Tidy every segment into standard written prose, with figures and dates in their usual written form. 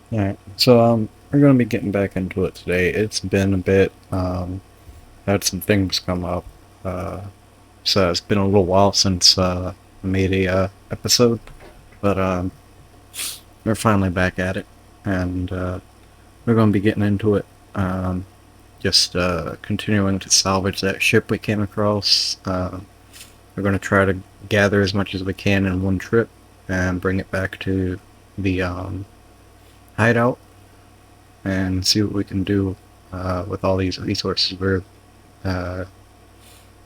Alright, so we're gonna be getting back into it today. It's been a bit, had some things come up. Uh, so it's been a little while since I made a episode, but we're finally back at it, and we're gonna be getting into it. Um, just continuing to salvage that ship we came across. We're gonna try to gather as much as we can in one trip and bring it back to the hideout and see what we can do with all these resources we're uh,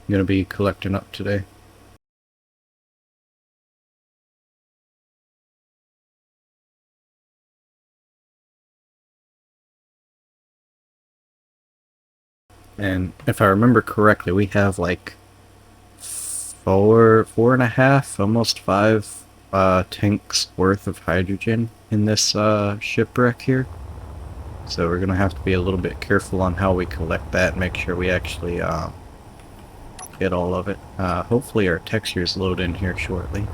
going to be collecting up today. And if I remember correctly, we have like four and a half, almost five tanks worth of hydrogen in this shipwreck here. So we're gonna have to be a little bit careful on how we collect that and make sure we actually get all of it. Hopefully our textures load in here shortly.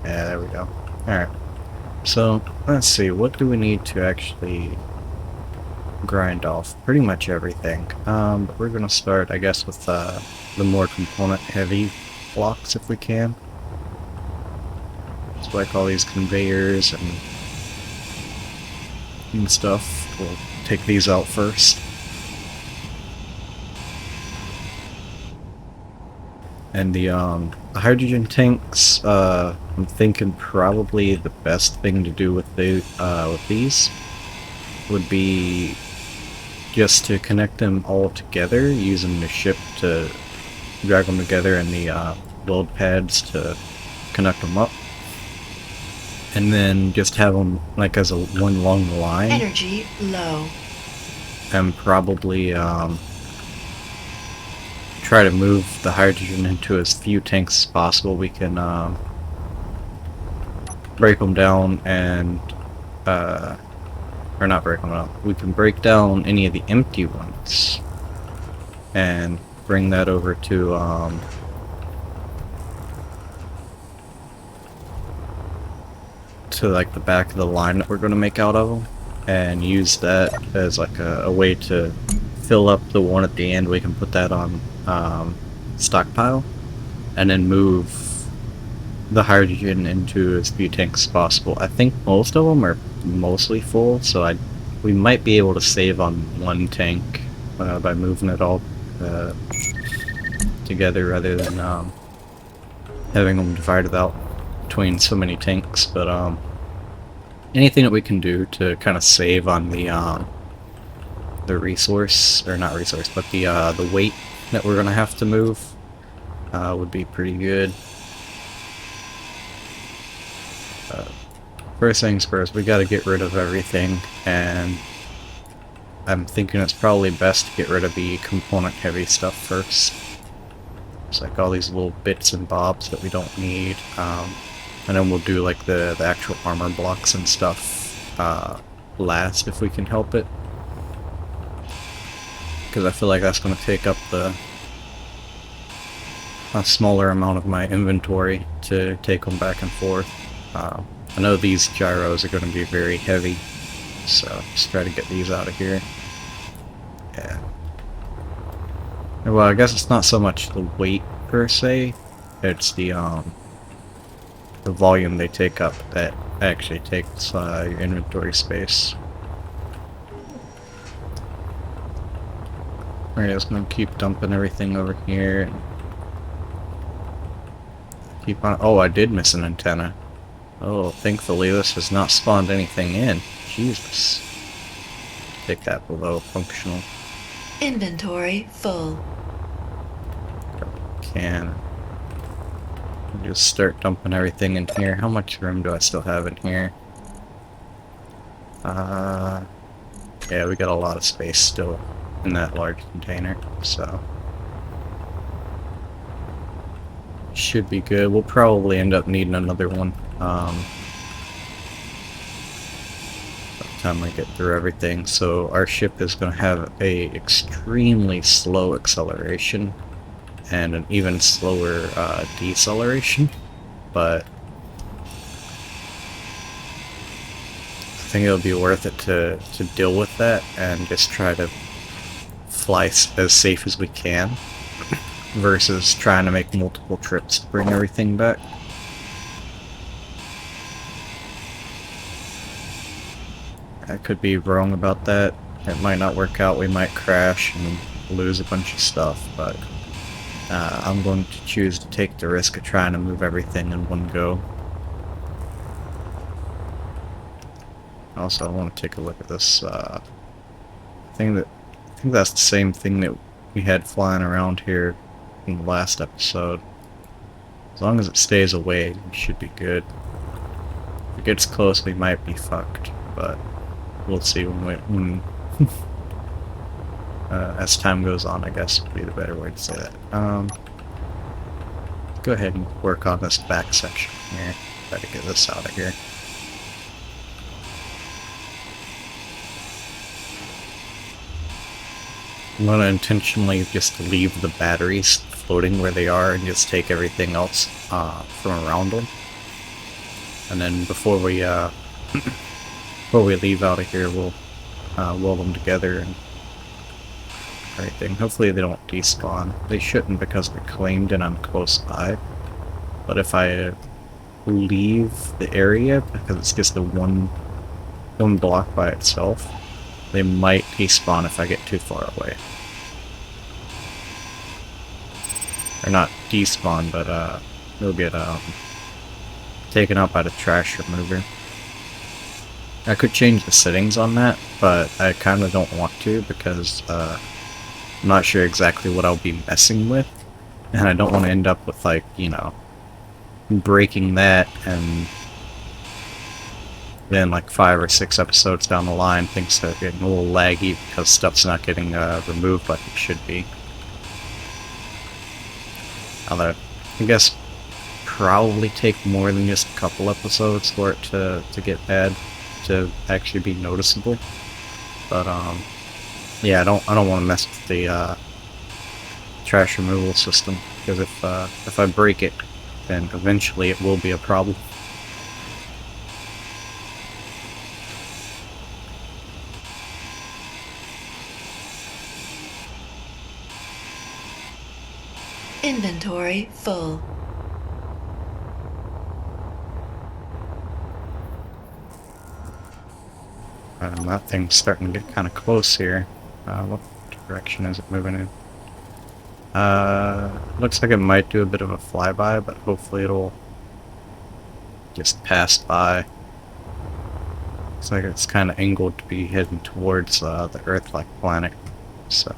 Yeah, there we go. Alright. So, let's see, what do we need to actually grind off? Pretty much everything. But we're gonna start, I guess, with the more component-heavy blocks if we can. Just like all these conveyors and stuff. We'll take these out first. And the hydrogen tanks, I'm thinking probably the best thing to do with these would be just to connect them all together using the ship to drag them together and the load pads to connect them up. And then just have them like as a one long line. Energy low. And probably try to move the hydrogen into as few tanks as possible. We can break them down and or not break them down. We can break down any of the empty ones and bring that over to like the back of the line that we're going to make out of them, and use that as like a way to fill up the one at the end. We can put that on stockpile and then move the hydrogen into as few tanks as possible. I think most of them are mostly full, so we might be able to save on one tank by moving it all together rather than having them divided out between so many tanks. But anything that we can do to kind of save on the resource, or not resource, but the weight that we're gonna have to move would be pretty good. First things first, we gotta get rid of everything, and I'm thinking it's probably best to get rid of the component heavy stuff first. It's like all these little bits and bobs that we don't need, and then we'll do like the actual armor blocks and stuff last if we can help it, because I feel like that's going to take up a smaller amount of my inventory to take them back and forth. I know these gyros are going to be very heavy, so just try to get these out of here. Yeah. Well, I guess it's not so much the weight per se, it's the volume they take up that actually takes your inventory space. Alright, just gonna keep dumping everything over here. Keep on. Oh, I did miss an antenna. Oh, thankfully this has not spawned anything in. Jesus. Take that below functional. Inventory full. Can just start dumping everything in here. How much room do I still have in here? Yeah, we got a lot of space still in that large container, so should be good. We'll probably end up needing another one by the time we get through everything. So our ship is going to have a extremely slow acceleration, and an even slower deceleration, but I think it'll be worth it to deal with that and just try to fly as safe as we can versus trying to make multiple trips to bring everything back. I could be wrong about that. It might not work out. We might crash and lose a bunch of stuff, but I'm going to choose to take the risk of trying to move everything in one go. Also, I want to take a look at this thing that I think that's the same thing that we had flying around here in the last episode. As long as it stays away, we should be good. If it gets close, we might be fucked, but we'll see when as time goes on, I guess would be the better way to say that. Go ahead and work on this back section here. Try to get this out of here. I'm going to intentionally just leave the batteries floating where they are and just take everything else from around them. And then before we leave out of here, we'll weld them together and everything. Hopefully they don't despawn. They shouldn't because they're claimed and I'm close by. But if I leave the area because it's just the one block by itself, they might despawn if I get too far away. Or not despawn, but they'll get taken out by the trash remover. I could change the settings on that, but I kind of don't want to because I'm not sure exactly what I'll be messing with, and I don't want to end up with, like, you know, breaking that and then like 5 or 6 episodes down the line things start getting a little laggy because stuff's not getting removed like it should be. Although, I guess probably take more than just a couple episodes for it to get bad, to actually be noticeable. But yeah, I don't want to mess with the trash removal system because if I break it, then eventually it will be a problem. Inventory full. That thing's starting to get kind of close here. What direction is it moving in? Looks like it might do a bit of a flyby, but hopefully it'll just pass by. Looks like it's kind of angled to be heading towards the Earth-like planet, so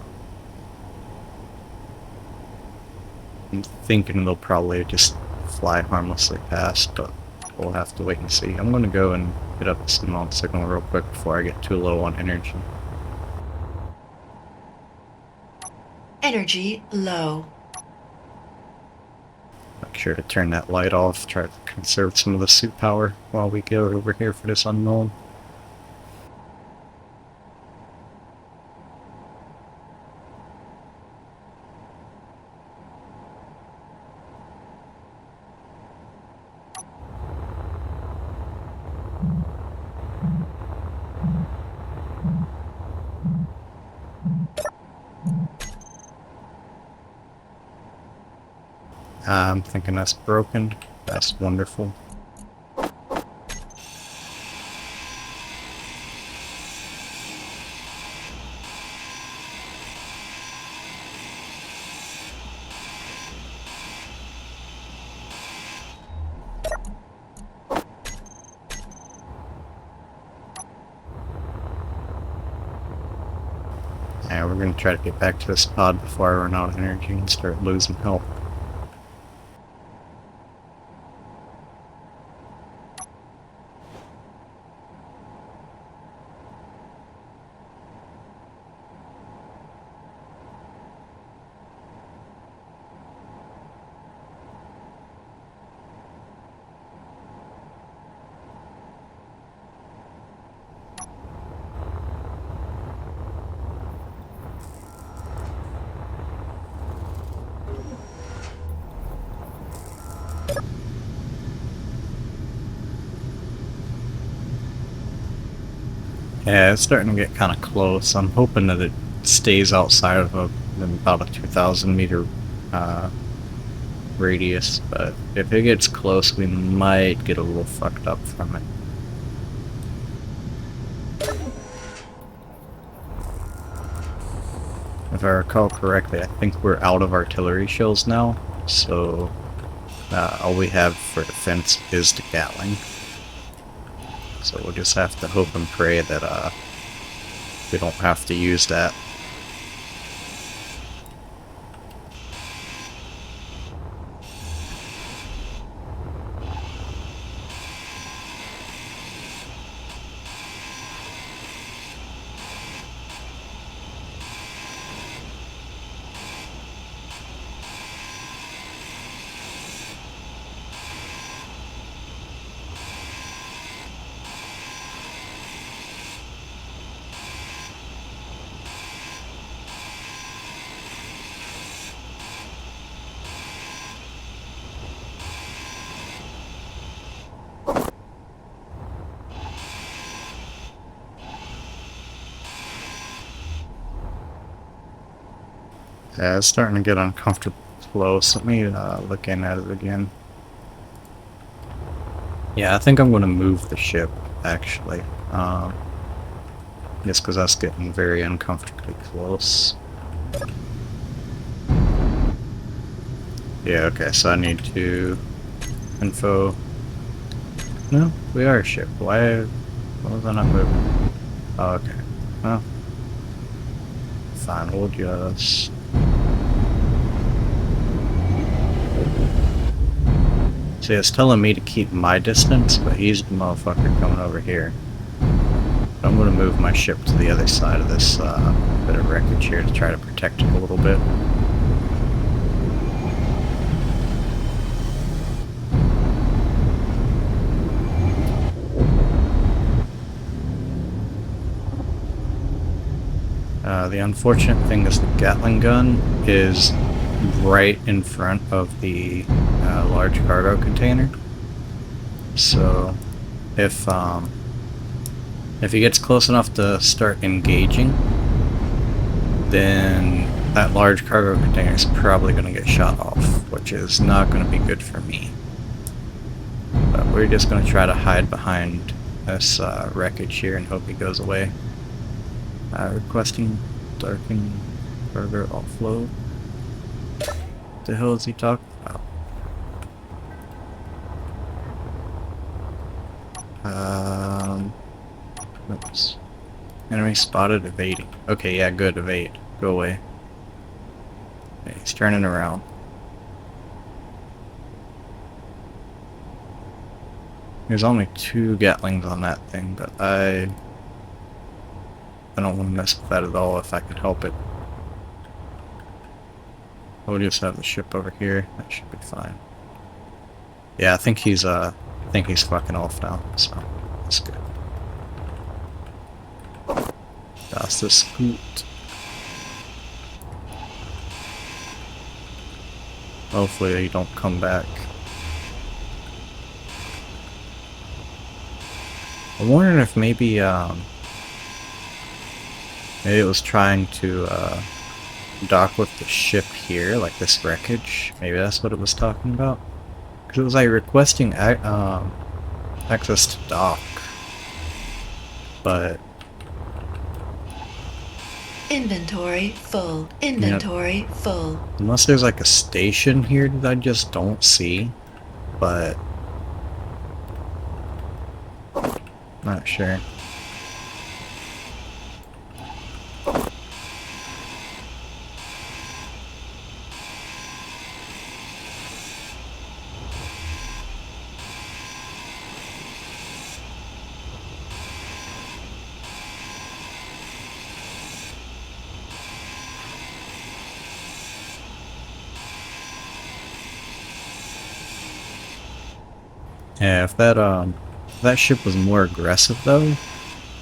I'm thinking they'll probably just fly harmlessly past, but we'll have to wait and see. I'm gonna go and hit up the signal real quick before I get too low on energy. Energy low. Make sure to turn that light off, try to conserve some of the suit power while we go over here for this unknown. I'm thinking that's broken. That's wonderful. Yeah, we're gonna try to get back to this pod before I run out of energy and start losing health. Yeah, it's starting to get kind of close. I'm hoping that it stays outside of about a 2,000 meter radius, but if it gets close, we might get a little fucked up from it. If I recall correctly, I think we're out of artillery shells now, so all we have for defense is the Gatling. So we'll just have to hope and pray that we don't have to use that. Yeah, it's starting to get uncomfortable close. Let me look in at it again. Yeah, I think I'm going to move the ship, actually. Just because that's getting very uncomfortably close. Yeah, okay, so I need to info. No, we are a ship. Why was I not moving? Oh, okay. Well, fine, we'll just... See, it's telling me to keep my distance, but he's the motherfucker coming over here. I'm going to move my ship to the other side of this bit of wreckage here to try to protect it a little bit. The unfortunate thing is the Gatling gun is right in front of the large cargo container. So if he gets close enough to start engaging, then that large cargo container is probably going to get shot off, which is not going to be good for me. But we're just going to try to hide behind this wreckage here and hope he goes away. Requesting darken cargo offload. What the hell is he talking about? Oops. Enemy spotted evading. Okay, yeah, good, evade. Go away. Okay, he's turning around. There's only 2 Gatlings on that thing, but I don't want to mess with that at all if I can help it. We'll just have the ship over here. That should be fine. Yeah, I think he's fucking off now, so that's good. That's the scoot. Hopefully they don't come back. I'm wondering if maybe it was trying to dock with the ship here, like this wreckage. Maybe that's what it was talking about. Because it was like requesting access to dock, but Inventory full. Inventory full. unless there's like a station here that I just don't see, but not sure. Yeah, if that ship was more aggressive though,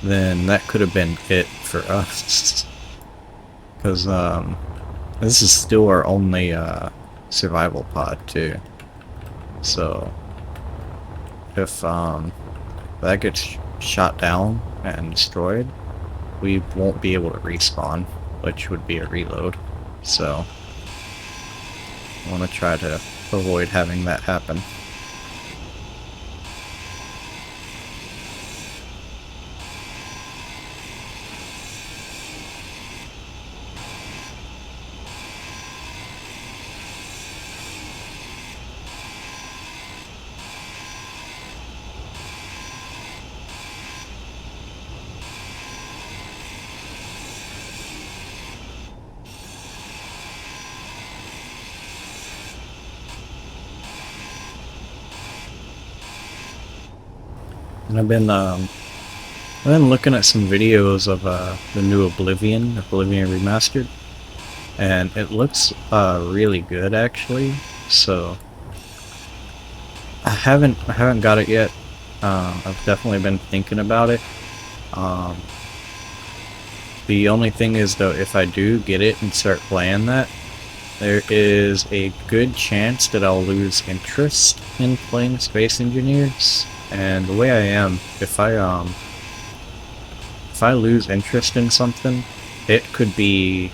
then that could have been it for us. Because this is still our only survival pod too. So if that gets shot down and destroyed, we won't be able to respawn, which would be a reload. So I want to try to avoid having that happen. And I've been looking at some videos of the new Oblivion Remastered, and it looks really good actually. So I haven't got it yet. I've definitely been thinking about it. Um, the only thing is though, if I do get it and start playing that, there is a good chance that I'll lose interest in playing Space Engineers. And the way I am, if I lose interest in something, it could be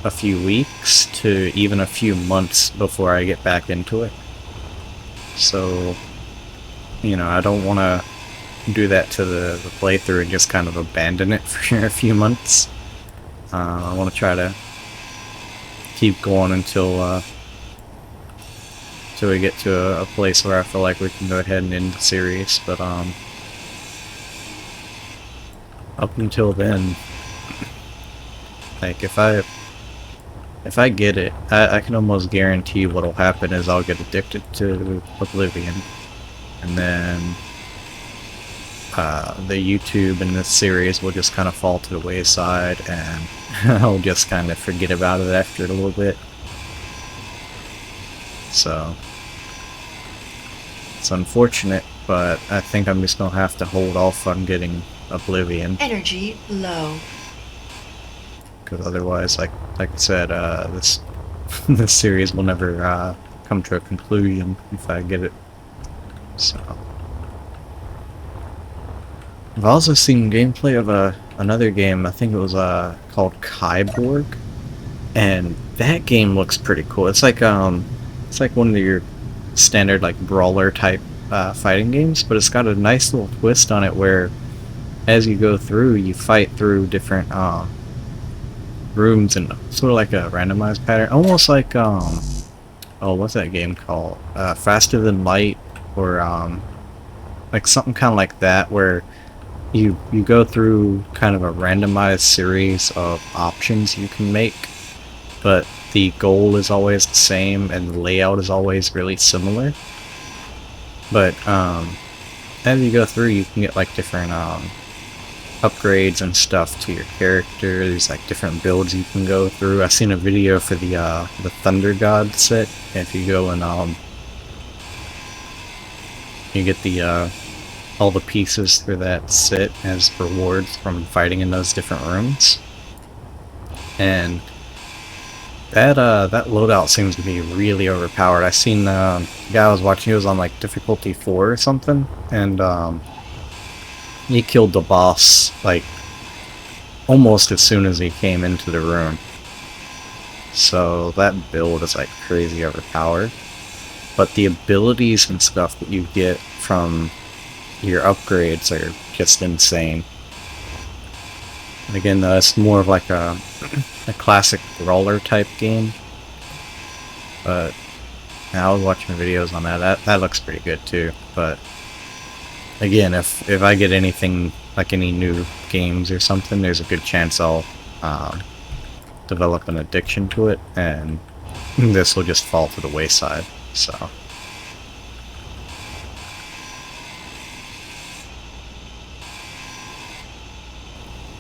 a few weeks to even a few months before I get back into it. So, you know, I don't want to do that to the playthrough and just kind of abandon it for a few months. I want to try to keep going until we get to a place where I feel like we can go ahead and end the series. But up until then, like if I get it, I can almost guarantee what'll happen is I'll get addicted to Oblivion, and then the YouTube in this series will just kind of fall to the wayside, and I'll just kind of forget about it after a little bit. So it's unfortunate, but I think I'm just gonna have to hold off on getting Oblivion. Energy low. Because otherwise, like I said, this this series will never come to a conclusion if I get it. So I've also seen gameplay of another game. I think it was called Kyborg, and that game looks pretty cool. It's like one of your standard like brawler type fighting games, but it's got a nice little twist on it where as you go through, you fight through different rooms and sort of like a randomized pattern, almost like oh, what's that game called? Faster Than Light, or like something kind of like that, where you go through kind of a randomized series of options you can make, but the goal is always the same and the layout is always really similar. But as you go through, you can get like different upgrades and stuff to your character. There's like different builds you can go through. I've seen a video for the Thunder God set. If you go and you get the all the pieces for that set as rewards from fighting in those different rooms. And that loadout seems to be really overpowered. I seen the guy I was watching, he was on like difficulty 4 or something, and he killed the boss like almost as soon as he came into the room. So that build is like crazy overpowered. But the abilities and stuff that you get from your upgrades are just insane. And again, it's more of like a classic brawler type game. But I was watching videos on that. That looks pretty good too. But again, if I get anything like any new games or something, there's a good chance I'll develop an addiction to it, and this will just fall to the wayside. So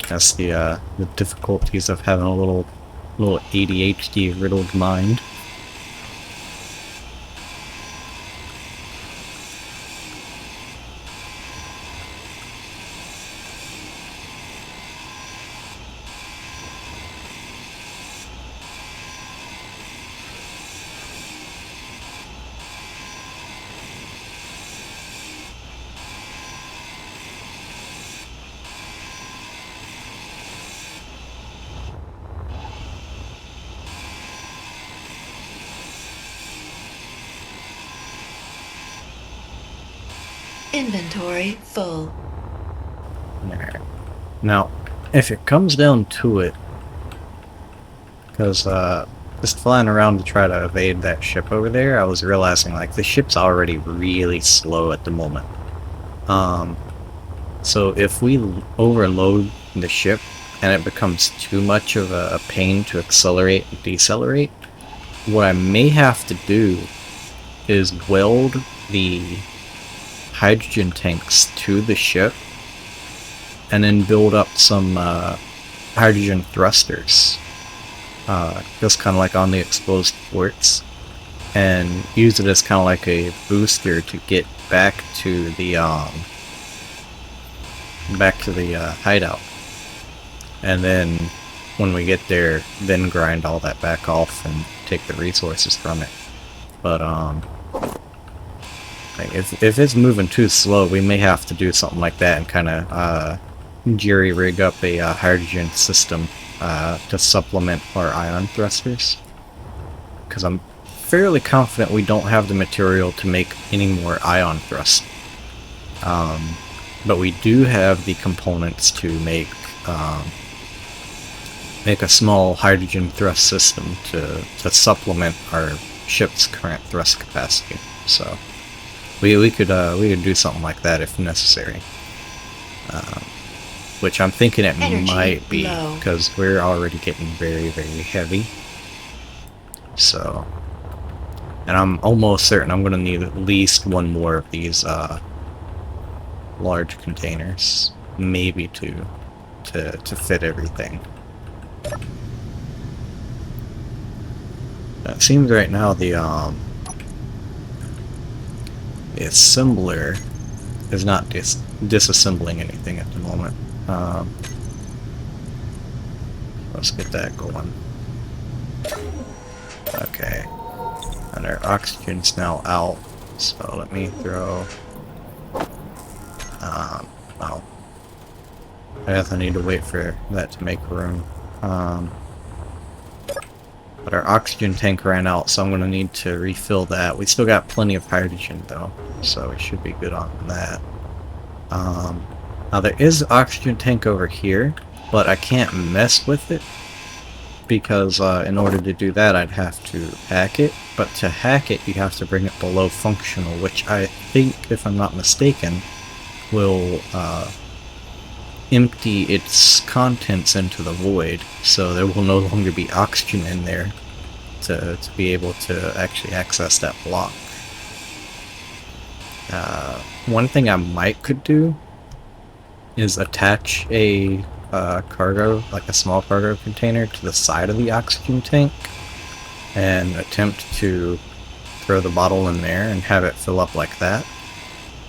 that's the difficulties of having a little ADHD riddled mind. Inventory full. Alright. Now, if it comes down to it, because just flying around to try to evade that ship over there, I was realizing like the ship's already really slow at the moment. So if we overload the ship and it becomes too much of a pain to accelerate and decelerate, what I may have to do is weld the hydrogen tanks to the ship and then build up some hydrogen thrusters, just kind of like on the exposed ports, and use it as kind of like a booster to get back to the hideout, and then when we get there, then grind all that back off and take the resources from it. But like if it's moving too slow, we may have to do something like that and kind of jerry-rig up a hydrogen system to supplement our ion thrusters, because I'm fairly confident we don't have the material to make any more ion thrust. But we do have the components to make a small hydrogen thrust system to supplement our ship's current thrust capacity. So we could do something like that if necessary. Which I'm thinking it Energy might be, low. because we're already getting very, very heavy. So, and I'm almost certain I'm going to need at least one more of these large containers, maybe two, to fit everything. It seems right now the assembler is not disassembling anything at the moment. Let's get that going. Okay, and our oxygen's now out, so let me throw. Oh, I guess I need to wait for that to make room. But our oxygen tank ran out, so I'm going to need to refill that. We still got plenty of hydrogen though, so we should be good on that. Now there is an oxygen tank over here, but I can't mess with it, because in order to do that I'd have to hack it, but to hack it you have to bring it below functional, which I think, if I'm not mistaken, will empty its contents into the void, so there will no longer be oxygen in there to be able to actually access that block. One thing I could do is attach a cargo, like a small cargo container, to the side of the oxygen tank and attempt to throw the bottle in there and have it fill up like that.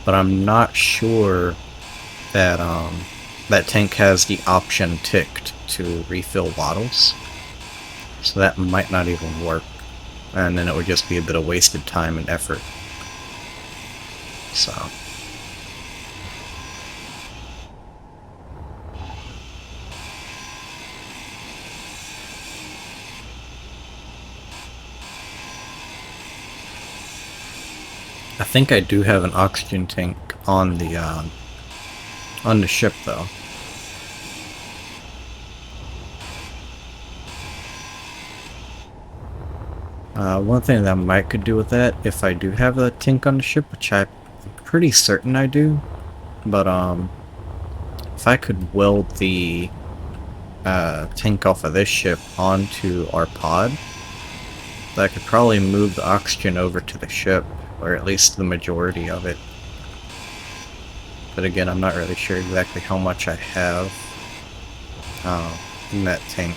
But I'm not sure that that tank has the option ticked to refill bottles, so that might not even work, and then it would just be a bit of wasted time and effort. So I think I do have an oxygen tank on the ship though. One thing that I could do with that, if I do have a tank on the ship, which I'm pretty certain I do, but if I could weld the tank off of this ship onto our pod, that could probably move the oxygen over to the ship, or at least the majority of it. But again, I'm not really sure exactly how much I have in that tank.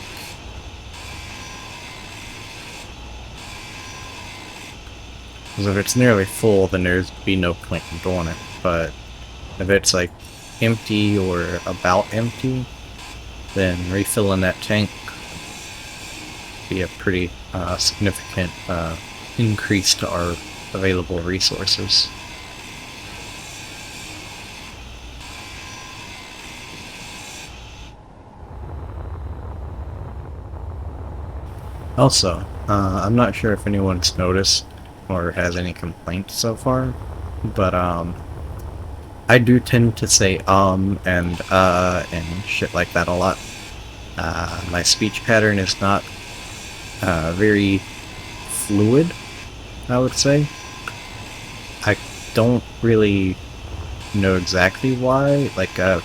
Because if it's nearly full, then there'd be no point in doing it. But if it's like empty or about empty, then refilling that tank would be a pretty significant increase to our available resources. Also, I'm not sure if anyone's noticed or has any complaints so far, but I do tend to say and shit like that a lot. My speech pattern is not very fluid, I would say. I don't really know exactly why. Like, I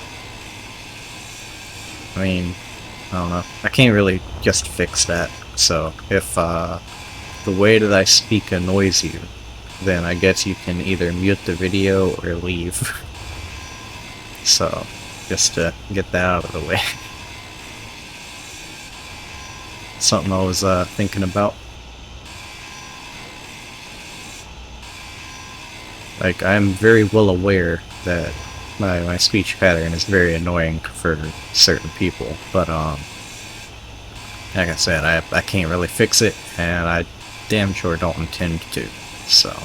mean, I don't know. I can't really just fix that. So, if the way that I speak annoys you, then I guess you can either mute the video or leave. So, just to get that out of the way. Something I was thinking about. Like, I'm very well aware that my speech pattern is very annoying for certain people, but like I said, I can't really fix it, and I damn sure don't intend to, so.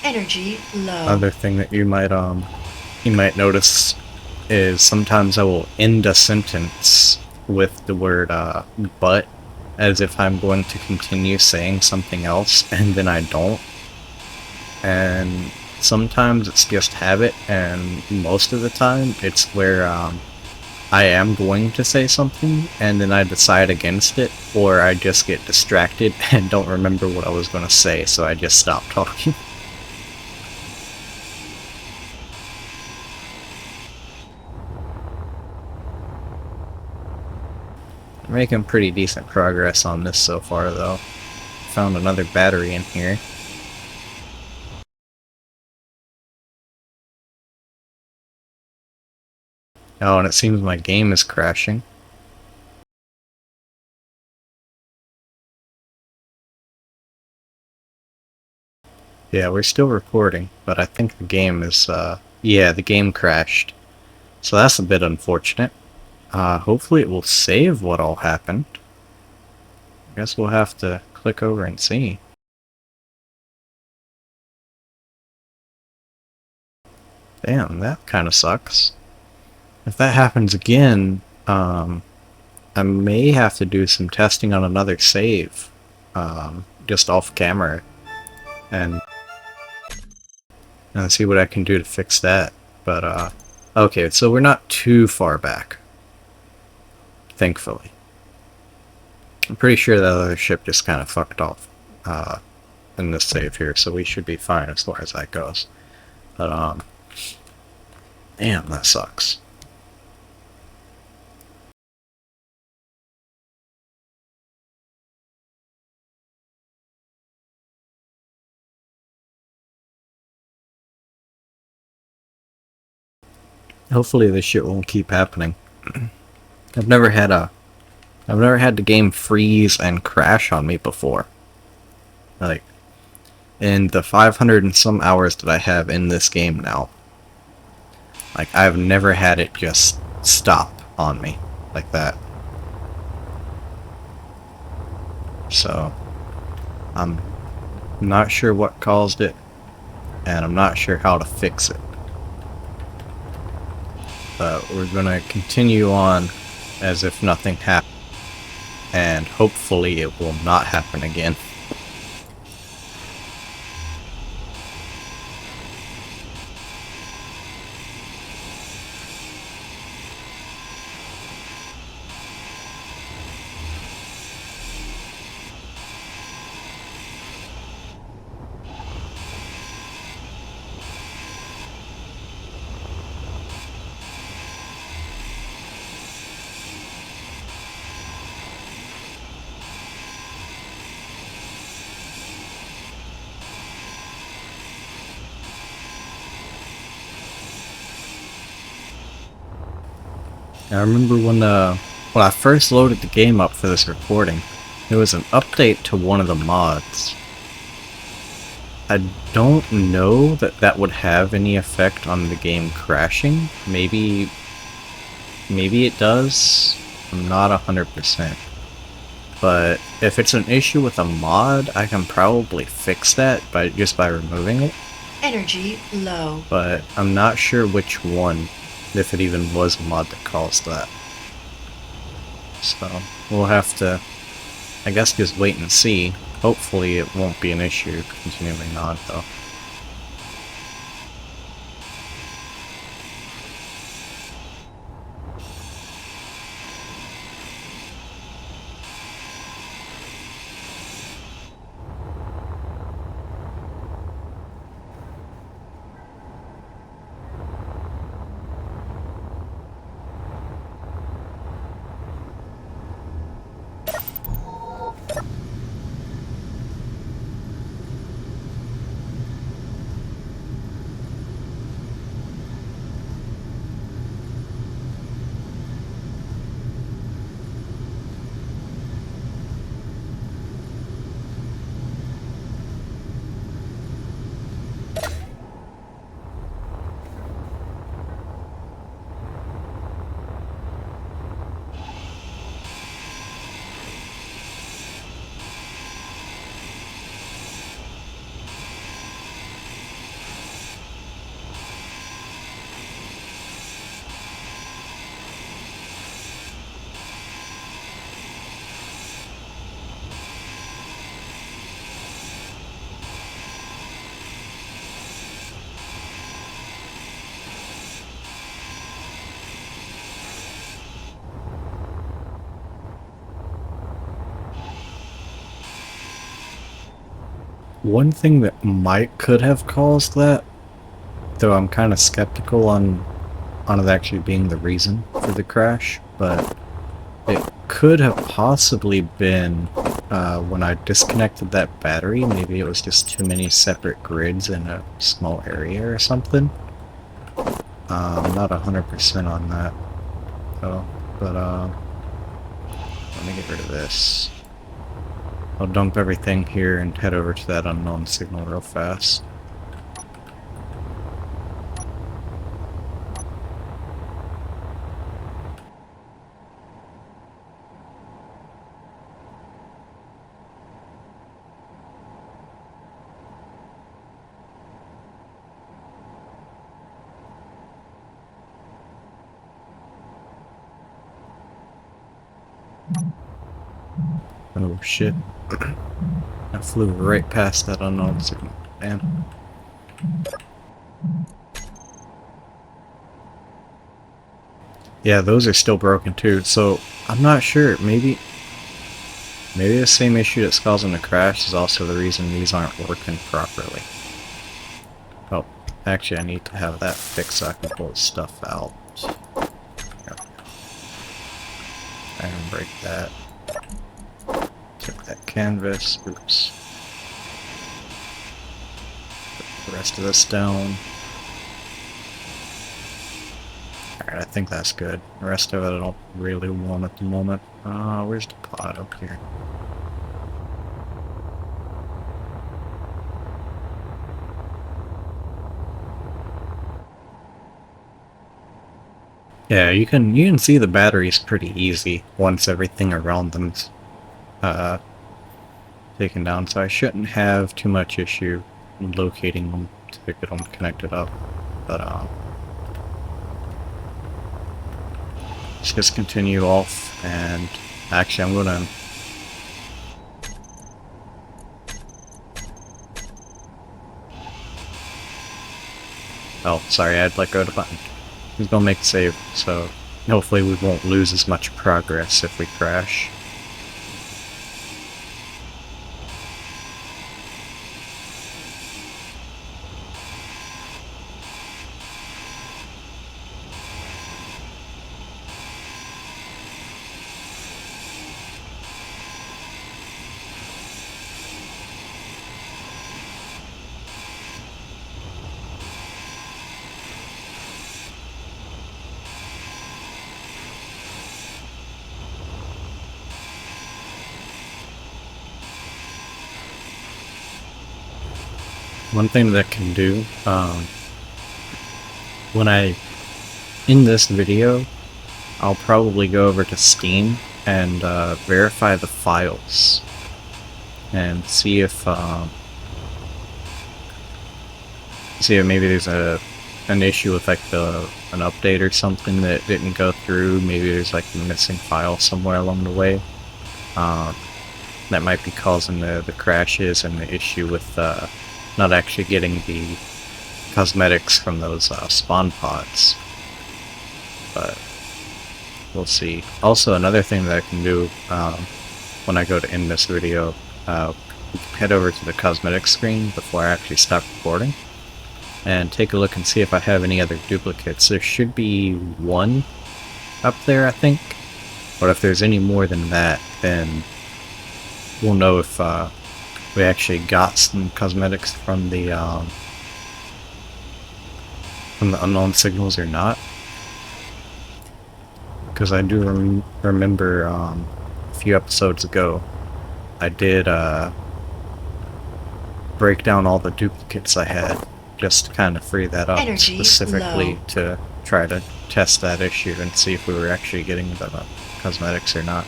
Energy low. Other thing that you might notice is sometimes I will end a sentence with the word but, as if I'm going to continue saying something else, and then I don't. And sometimes it's just habit, and most of the time it's where I am going to say something, and then I decide against it, or I just get distracted and don't remember what I was going to say, so I just stop talking. I'm making pretty decent progress on this so far, though. Found another battery in here. Oh, and it seems my game is crashing. Yeah, we're still recording, but I think the game is, yeah, the game crashed. So that's a bit unfortunate. Hopefully it will save what all happened. I guess we'll have to click over and see. Damn, that kind of sucks. If that happens again, I may have to do some testing on another save, just off camera, and see what I can do to fix that. But, okay, so we're not too far back, thankfully. I'm pretty sure that other ship just kind of fucked off, in this save here, so we should be fine as far as that goes. But, damn, that sucks. Hopefully this shit won't keep happening. I've never had the game freeze and crash on me before. Like, in the 500 and some hours that I have in this game now, like, I've never had it just stop on me like that. So, I'm not sure what caused it, and I'm not sure how to fix it. But we're gonna continue on as if nothing happened, and hopefully it will not happen again. I remember when I first loaded the game up for this recording, there was an update to one of the mods. I don't know that that would have any effect on the game crashing. Maybe it does. I'm not 100%. But if it's an issue with a mod, I can probably fix that just by removing it. Energy low. But I'm not sure which one, if it even was a mod that caused that. So we'll have to, I guess, just wait and see. Hopefully it won't be an issue continuing on, though. One thing that could have caused that, though I'm kind of skeptical on it actually being the reason for the crash, but it could have possibly been when I disconnected that battery. Maybe it was just too many separate grids in a small area or something. I'm not 100% on that, though. But let me get rid of this. I'll dump everything here and head over to that unknown signal real fast. Oh shit. I flew right past that unknown signal. Damn. Yeah, those are still broken too, so I'm not sure. Maybe the same issue that's causing the crash is also the reason these aren't working properly. Oh, actually I need to have that fixed so I can pull stuff out. Iron break that. Took that canvas. Oops. Put the rest of this down. Alright, I think that's good. The rest of it I don't really want at the moment. Where's the pot? Up here. Yeah, you can see the batteries pretty easy once everything around them's taken down, so I shouldn't have too much issue locating them to get them connected up. But let's just continue off, and actually I'm gonna oh, sorry, I'd let go of the button. He's gonna make a save, so hopefully we won't lose as much progress if we crash. One thing that can do, when in this video, I'll probably go over to Steam and verify the files and see if maybe there's an issue with like an update or something that didn't go through. Maybe there's like a missing file somewhere along the way. That might be causing the crashes and the issue with not actually getting the cosmetics from those spawn pods. But we'll see. Also, another thing that I can do when I go to end this video, head over to the cosmetics screen before I actually stop recording and take a look and see if I have any other duplicates. There should be one up there, I think. But if there's any more than that, then we'll know if we actually got some cosmetics from the unknown signals or not. Because I do remember a few episodes ago, I did break down all the duplicates I had, just to kind of free that up, Energy specifically low. to try to test that issue and see if we were actually getting the cosmetics or not.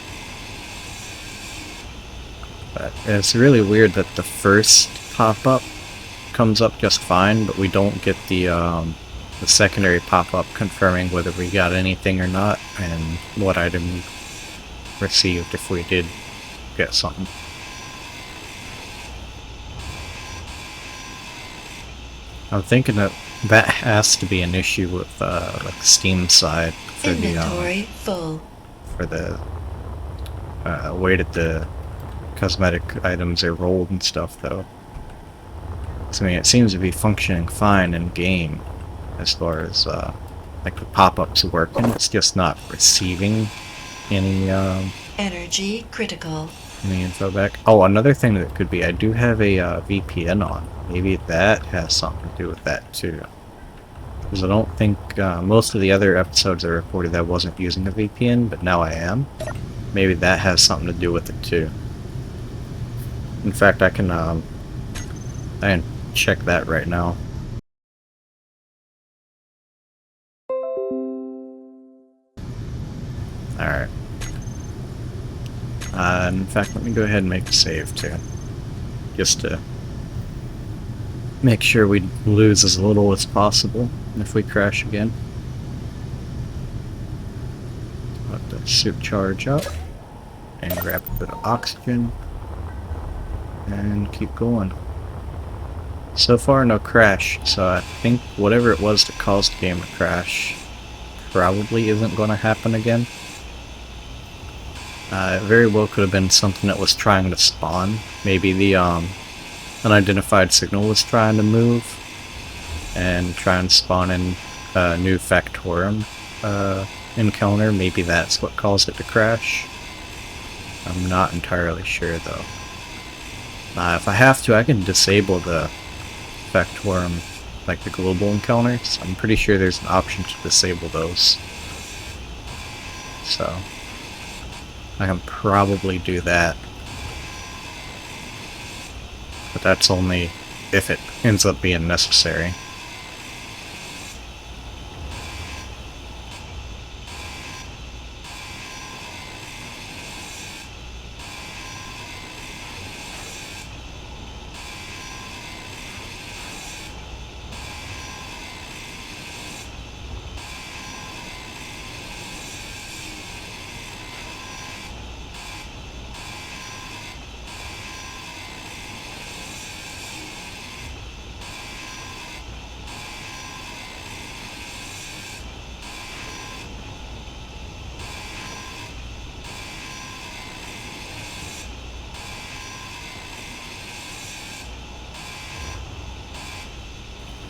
But it's really weird that the first pop-up comes up just fine, but we don't get the secondary pop-up confirming whether we got anything or not, and what item received if we did get something. I'm thinking that has to be an issue with like Steam side for Inventory full. for the way that the cosmetic items are rolled and stuff, though. So, I mean, it seems to be functioning fine in game as far as like the pop-ups working. It's just not receiving any Energy critical. info back. Oh, another thing that could be, I do have a VPN on. Maybe that has something to do with that too. Because I don't think most of the other episodes I recorded I wasn't using a VPN, but now I am. Maybe that has something to do with it too. In fact, I can check that right now. Alright. In fact, let me go ahead and make a save too. Just to make sure we lose as little as possible if we crash again. Let the suit charge up and grab a bit of oxygen and keep going. So far, no crash, so I think whatever it was that caused the game to crash probably isn't going to happen again. It very well could have been something that was trying to spawn. Maybe the unidentified signal was trying to move and try and spawn in a new Factorum encounter. Maybe that's what caused it to crash. I'm not entirely sure though. If I have to, I can disable the Factorum, like the global encounters. I'm pretty sure there's an option to disable those. So I can probably do that. But that's only if it ends up being necessary.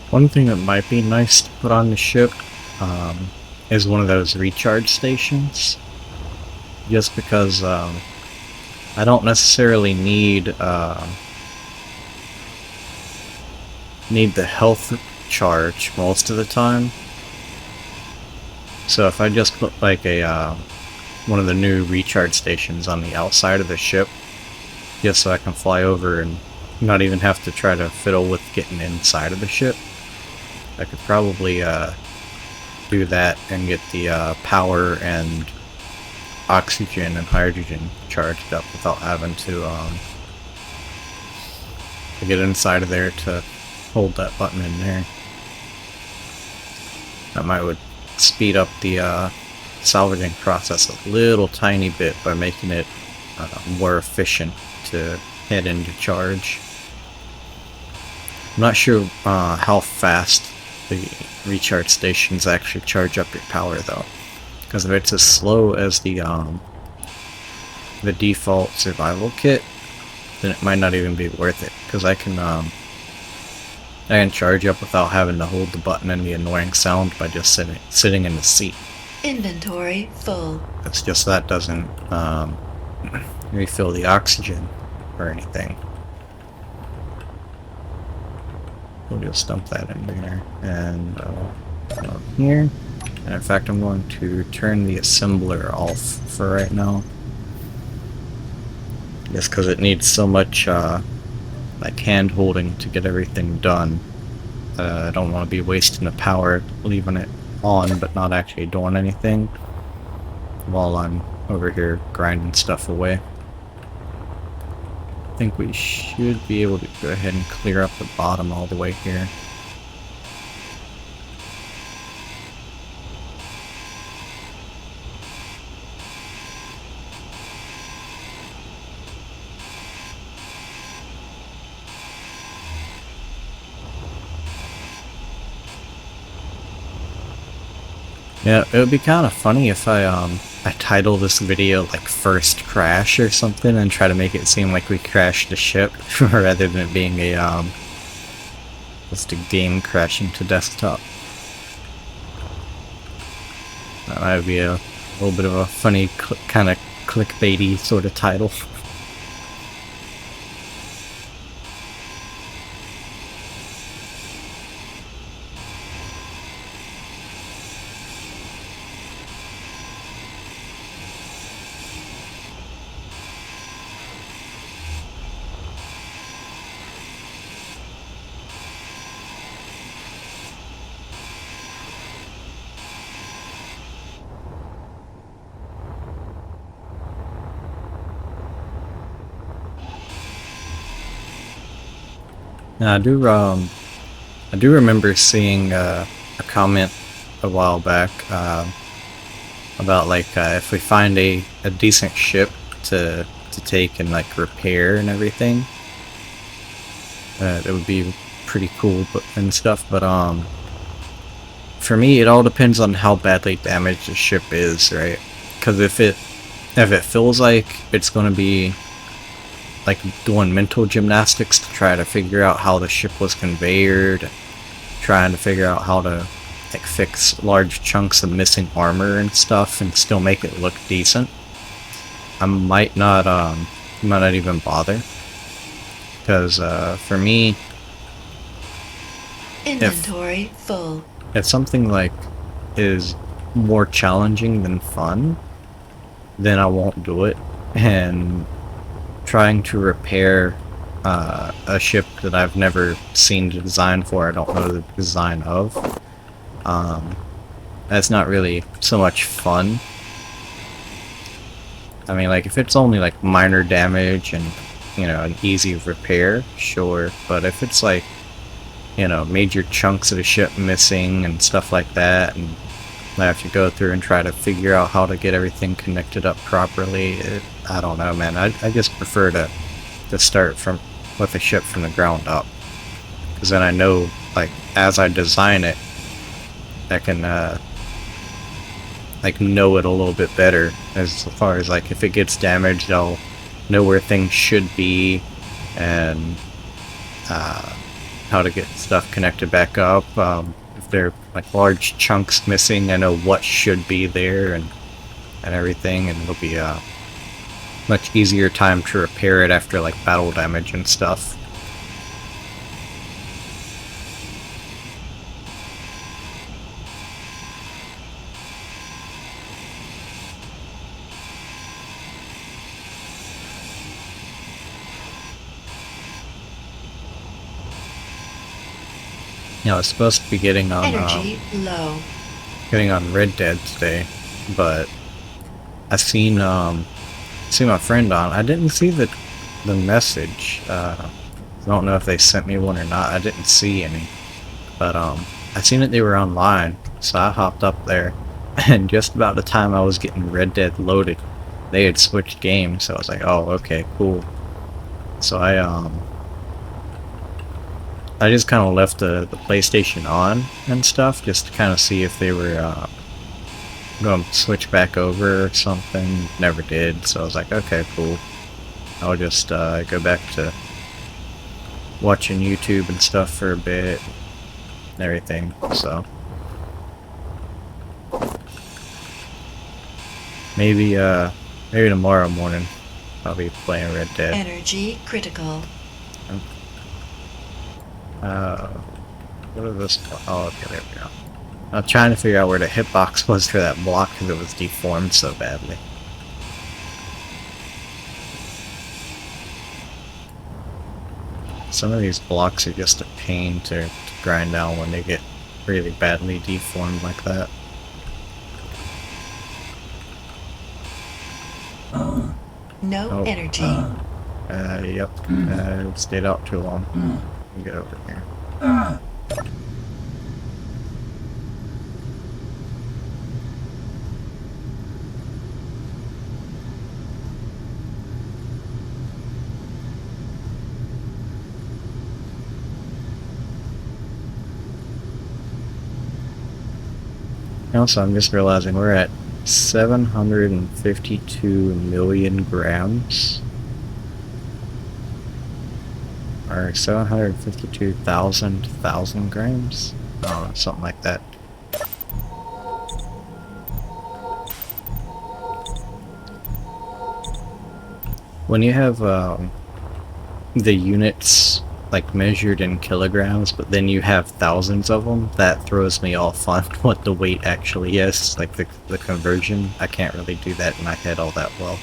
One thing that might be nice to put on the ship is one of those recharge stations. Just because I don't necessarily need the health charge most of the time. So if I just put like a one of the new recharge stations on the outside of the ship, just so I can fly over and not even have to try to fiddle with getting inside of the ship, I could probably do that and get the power and oxygen and hydrogen charged up without having to get inside of there to hold that button in there. That would speed up the salvaging process a little tiny bit by making it more efficient to head into charge. I'm not sure how fast the recharge stations actually charge up your power though, because if it's as slow as the default survival kit, then it might not even be worth it, because I can charge up without having to hold the button and the annoying sound by just sitting in the seat. Inventory full. It's just that doesn't refill the oxygen or anything. We'll just dump that in there and here. And in fact, I'm going to turn the assembler off for right now, just because it needs so much like hand holding to get everything done. I don't want to be wasting the power leaving it on but not actually doing anything while I'm over here grinding stuff away. I think we should be able to go ahead and clear up the bottom all the way here. Yeah, it would be kind of funny if I title this video like First Crash or something and try to make it seem like we crashed the ship rather than it being a just a game crashing to desktop. That might be a little bit of a funny kind of clickbaity sort of title. Now, I do remember seeing a comment a while back about like if we find a decent ship to take and like repair and everything, it would be pretty cool and stuff. But for me, it all depends on how badly damaged the ship is, right? Because if it feels like it's going to be like doing mental gymnastics to try to figure out how the ship was conveyed, trying to figure out how to like fix large chunks of missing armor and stuff and still make it look decent, I might not even bother. Because for me, Inventory full. if something like is more challenging than fun, then I won't do it. And trying to repair a ship that I've never seen the design for, I don't know the design of, that's not really so much fun. I mean, like, if it's only like minor damage and, you know, an easy repair, sure, but if it's like, you know, major chunks of the ship missing and stuff like that, and I have to go through and try to figure out how to get everything connected up properly, I don't know, man. I just prefer to start with a ship from the ground up, because then I know, like, as I design it, I can like know it a little bit better as far as like if it gets damaged, I'll know where things should be and how to get stuff connected back up. If there are like large chunks missing, I know what should be there and everything, and it'll be a much easier time to repair it after like battle damage and stuff. You know, I was supposed to be getting on Energy low. Red Dead today, but I seen my friend on. I didn't see the message. I don't know if they sent me one or not. I didn't see any, but I seen that they were online, so I hopped up there, and just about the time I was getting Red Dead loaded, they had switched games. So I was like, oh, okay, cool. So I just kind of left the PlayStation on and stuff, just to kind of see if they were going to switch back over or something. Never did, so I was like, okay, cool. I'll just go back to watching YouTube and stuff for a bit and everything, so. Maybe tomorrow morning I'll be playing Red Dead. Energy critical. What is this? Oh, okay, there we go. I'm trying to figure out where the hitbox was for that block because it was deformed so badly. Some of these blocks are just a pain to grind down when they get really badly deformed like that. No energy. Yep. Stayed out too long. Let me get over here. Also, I'm just realizing we're at 752 million grams. Or 752,000 grams? I don't know, something like that. When you have the units like measured in kilograms, but then you have thousands of them, that throws me off on what the weight actually is, like the conversion. I can't really do that in my head all that well.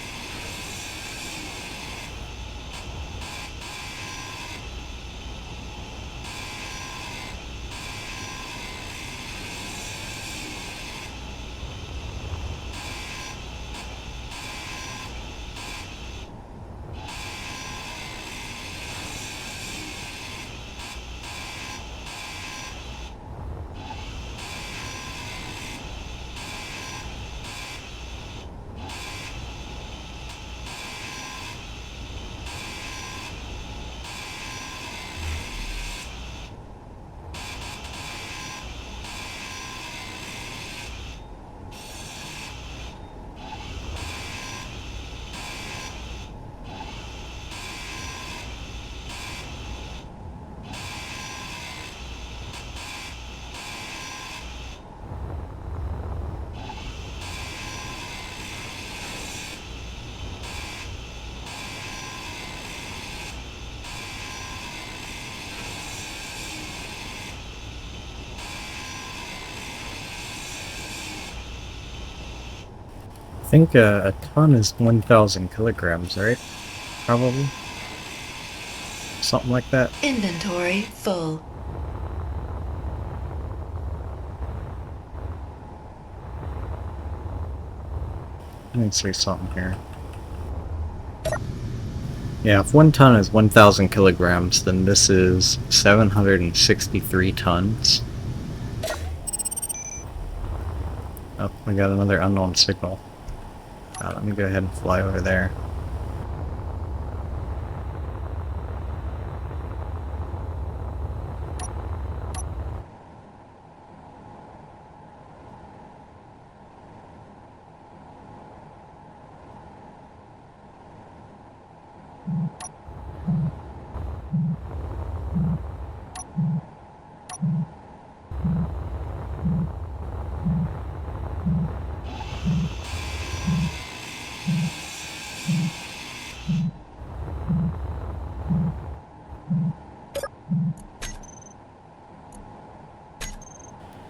I think a ton is 1,000 kilograms, right? Probably. Something like that. Inventory full. Let me see something here. Yeah, if 1 ton is 1,000 kilograms, then this is 763 tons. Oh, we got another unknown signal. Let me go ahead and fly over there.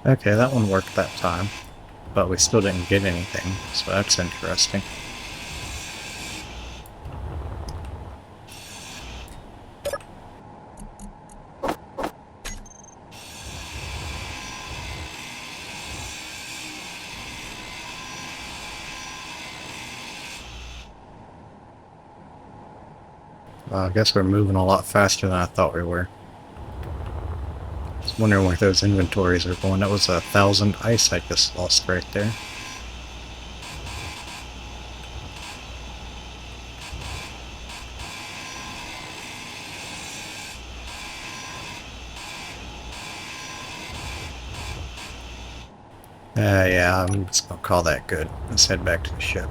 Okay, that one worked that time, but we still didn't get anything, so that's interesting. I guess we're moving a lot faster than I thought we were. Just wondering where those inventories are going. That was 1,000 ice I just lost right there. Yeah, I'm just gonna call that good. Let's head back to the ship.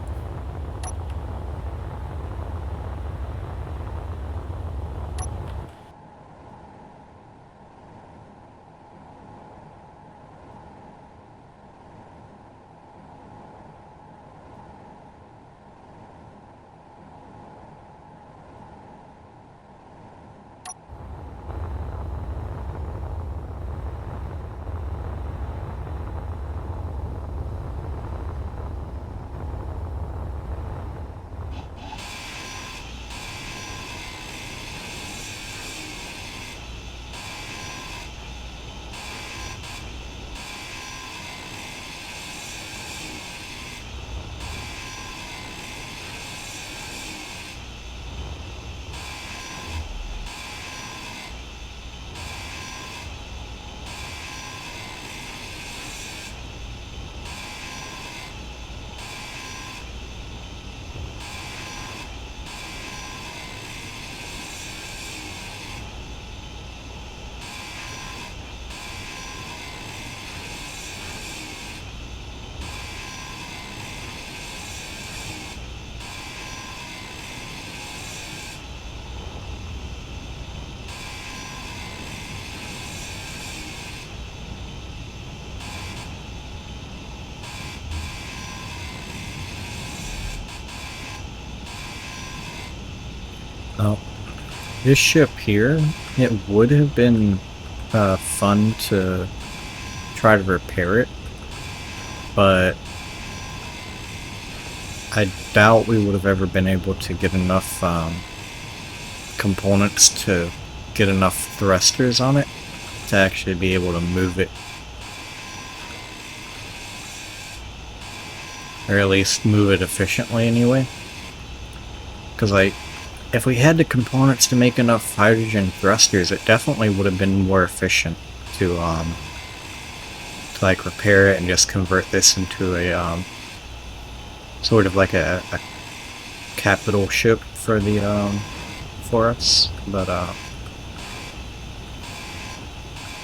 Oh, this ship here, it would have been fun to try to repair it, but I doubt we would have ever been able to get enough components to get enough thrusters on it to actually be able to move it. Or at least move it efficiently anyway. Because if we had the components to make enough hydrogen thrusters, it definitely would have been more efficient to like repair it and just convert this into a sort of like a capital ship for the for us. But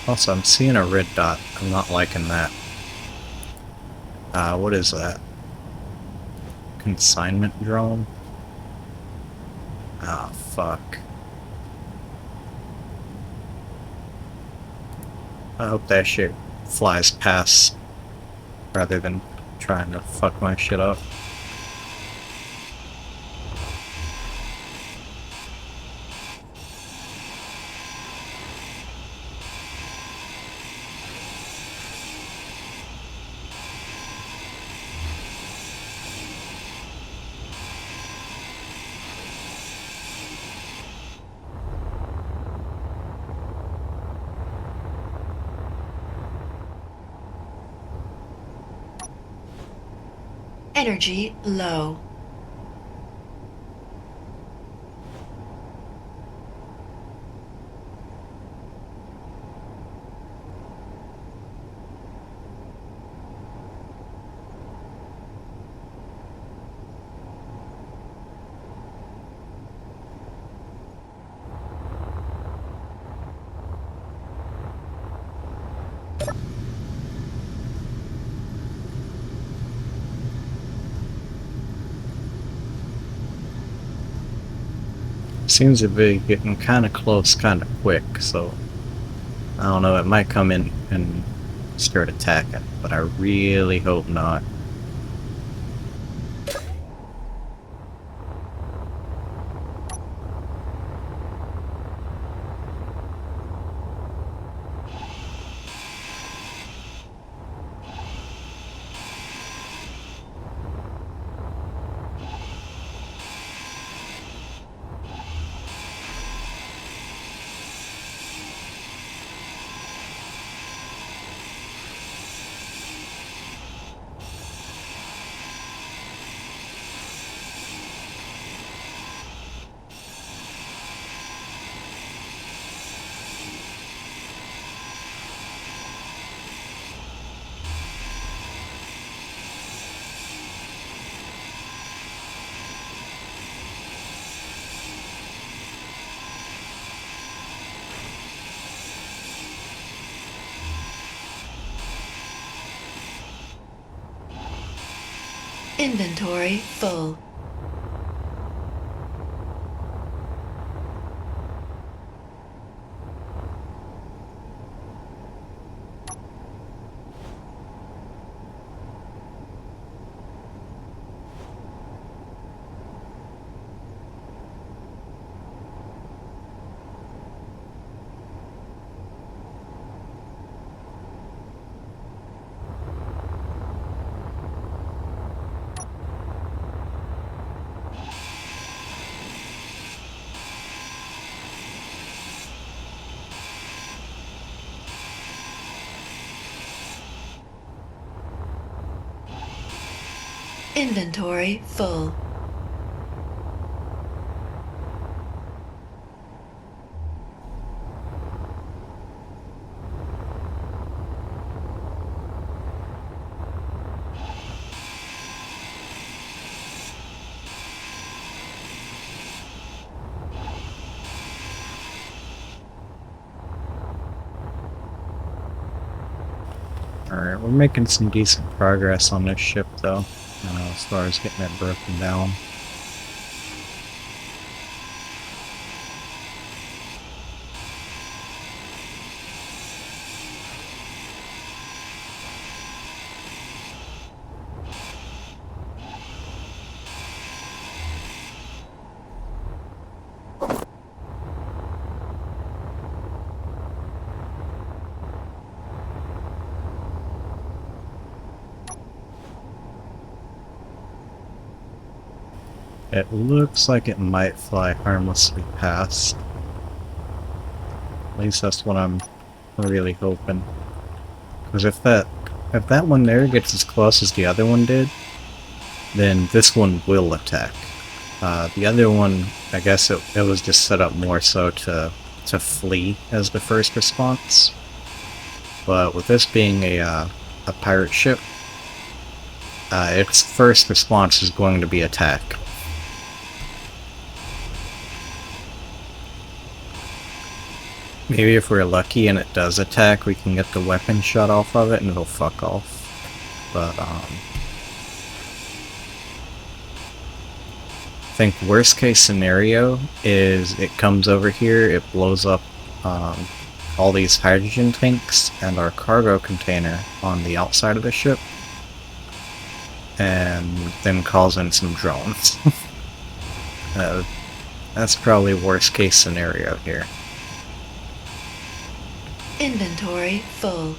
also I'm seeing a red dot. I'm not liking that. What is that? Consignment drone? Ah, fuck. I hope that shit flies past rather than trying to fuck my shit up. Energy low. Seems to be getting kind of close, kind of quick, so I don't know, it might come in and start attacking, but I really hope not. Inventory full. Inventory full. Alright, we're making some decent progress on this ship, though, as far as getting it broken down. It looks like it might fly harmlessly past. At least that's what I'm really hoping. Because if that one there gets as close as the other one did, then this one will attack. The other one, I guess it was just set up more so to flee as the first response. But with this being a pirate ship, its first response is going to be attack. Maybe if we're lucky and it does attack, we can get the weapon shot off of it and it'll fuck off. But, I think worst case scenario is it comes over here, it blows up all these hydrogen tanks and our cargo container on the outside of the ship, and then calls in some drones. That's probably worst case scenario here. Inventory full.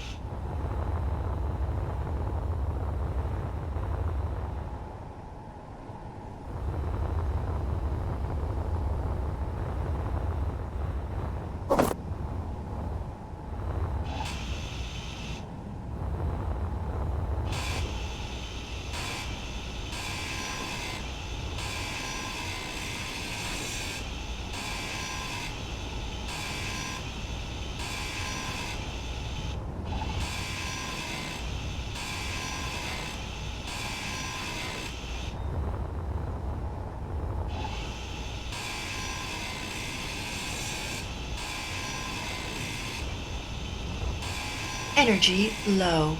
Energy low.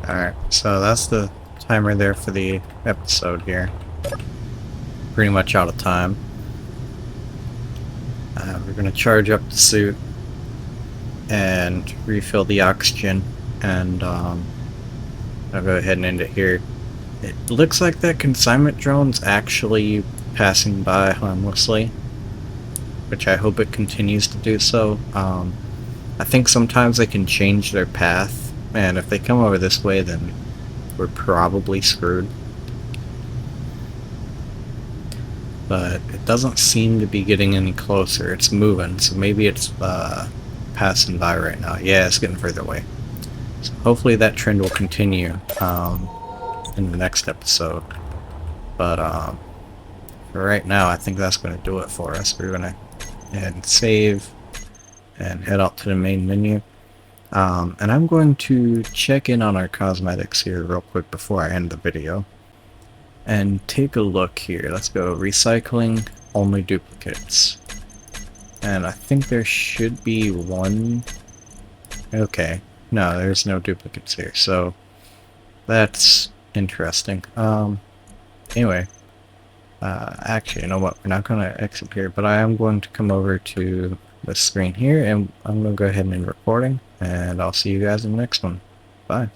Alright, so that's the timer there for the episode here. Pretty much out of time. We're going to charge up the suit and refill the oxygen, and I'll go ahead and end it here. It looks like that consignment drone's actually passing by harmlessly, which I hope it continues to do so. I think sometimes they can change their path, and if they come over this way, then we're probably screwed. But it doesn't seem to be getting any closer. It's moving, so maybe it's passing by right now. Yeah, it's getting further away. So hopefully that trend will continue in the next episode. But for right now, I think that's going to do it for us. We're going to head and save and head out to the main menu. And I'm going to check in on our cosmetics here real quick before I end the video. And take a look here. Let's go recycling, only duplicates. And I think there should be one. Okay. No, there's no duplicates here. So that's interesting. Anyway. Actually, you know what? We're not going to exit here, but I am going to come over to the screen here, and I'm going to go ahead and end recording, and I'll see you guys in the next one. Bye.